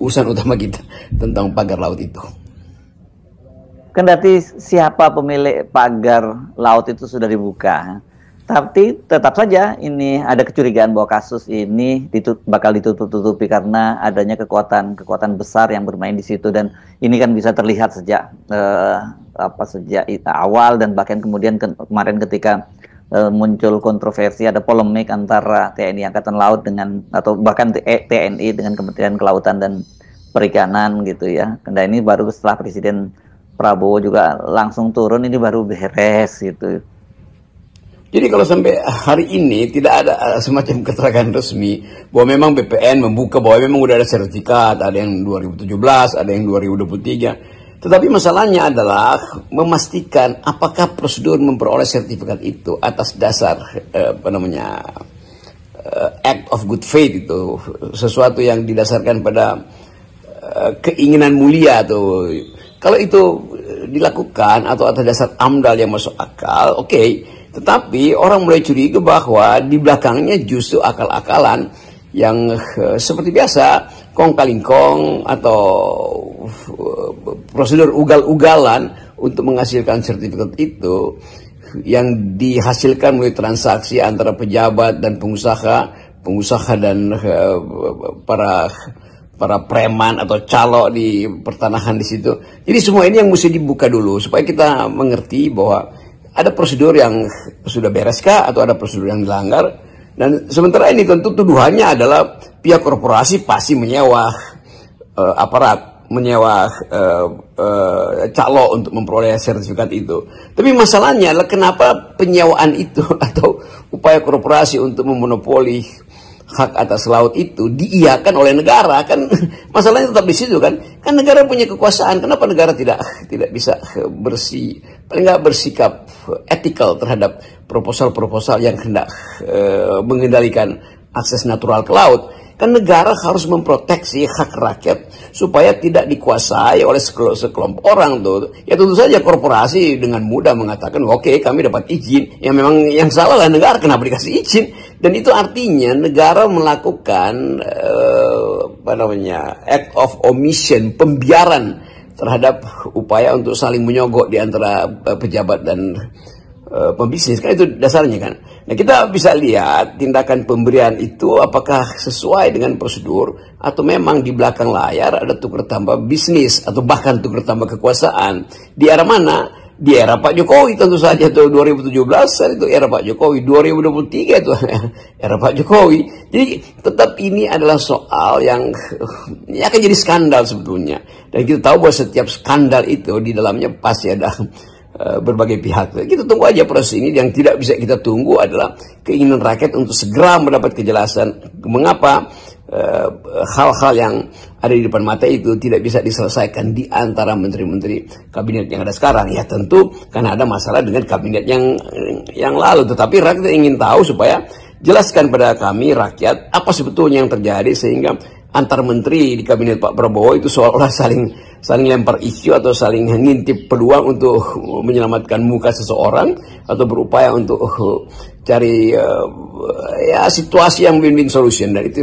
urusan utama kita tentang pagar laut itu. Kendati siapa pemilik pagar laut itu sudah dibuka, tapi tetap saja ini ada kecurigaan bahwa kasus ini bakal ditutup-tutupi karena adanya kekuatan besar yang bermain di situ, dan ini kan bisa terlihat sejak sejak awal, dan bahkan kemudian kemarin ketika muncul kontroversi, ada polemik antara TNI Angkatan Laut dengan, atau bahkan TNI dengan Kementerian Kelautan dan Perikanan gitu ya. Karena ini baru setelah Presiden Prabowo juga langsung turun, ini baru beres gitu. Jadi kalau sampai hari ini tidak ada semacam keterangan resmi bahwa memang BPN membuka bahwa memang udah ada sertifikat, ada yang 2017, ada yang 2023. Tetapi masalahnya adalah memastikan apakah prosedur memperoleh sertifikat itu atas dasar act of good faith, itu sesuatu yang didasarkan pada keinginan mulia tuh. Kalau itu dilakukan atau atas dasar AMDAL yang masuk akal, oke. Tetapi orang mulai curiga bahwa di belakangnya justru akal-akalan yang seperti biasa, kong kaling kong, atau prosedur ugal-ugalan untuk menghasilkan sertifikat itu yang dihasilkan melalui transaksi antara pejabat dan pengusaha dan para preman atau calo di pertanahan di situ. Jadi semua ini yang mesti dibuka dulu supaya kita mengerti bahwa ada prosedur yang sudah bereskah atau ada prosedur yang dilanggar. Dan sementara ini tentu tuduhannya adalah pihak korporasi pasti menyewa aparat, menyewa calo untuk memperoleh sertifikat itu. Tapi masalahnya adalah kenapa penyewaan itu atau upaya korporasi untuk memonopoli hak atas laut itu diiyakan oleh negara. Kan masalahnya tetap di situ kan negara punya kekuasaan. Kenapa negara tidak bisa paling nggak bersikap etikal terhadap proposal-proposal yang hendak mengendalikan akses natural ke laut? Kan negara harus memproteksi hak rakyat supaya tidak dikuasai oleh sekelompok orang tuh. Ya tentu saja korporasi dengan mudah mengatakan oke, kami dapat izin. Ya memang yang salah lah negara, kenapa dikasih izin? Dan itu artinya negara melakukan act of omission, pembiaran terhadap upaya untuk saling menyogok di antara pejabat dan pembisnis. Kan itu dasarnya kan. Nah, kita bisa lihat tindakan pemberian itu apakah sesuai dengan prosedur atau memang di belakang layar ada tukar tambah bisnis atau bahkan tukar tambah kekuasaan. Di era mana? Di era Pak Jokowi tentu saja tuh, 2017 itu era Pak Jokowi, 2023 itu era Pak Jokowi. Jadi tetap ini adalah soal yang akan jadi skandal sebetulnya. Dan kita tahu bahwa setiap skandal itu di dalamnya pasti ada berbagai pihak. Kita tunggu aja proses ini. Yang tidak bisa kita tunggu adalah keinginan rakyat untuk segera mendapat kejelasan mengapa hal-hal yang ada di depan mata itu tidak bisa diselesaikan di antara menteri-menteri kabinet yang ada sekarang. Ya tentu karena ada masalah dengan kabinet yang lalu. Tetapi rakyat ingin tahu supaya jelaskan pada kami rakyat apa sebetulnya yang terjadi sehingga antar menteri di kabinet Pak Prabowo itu seolah-olah saling lempar isu atau saling ngintip peluang untuk menyelamatkan muka seseorang atau berupaya untuk cari situasi yang win-win solution. Dan itu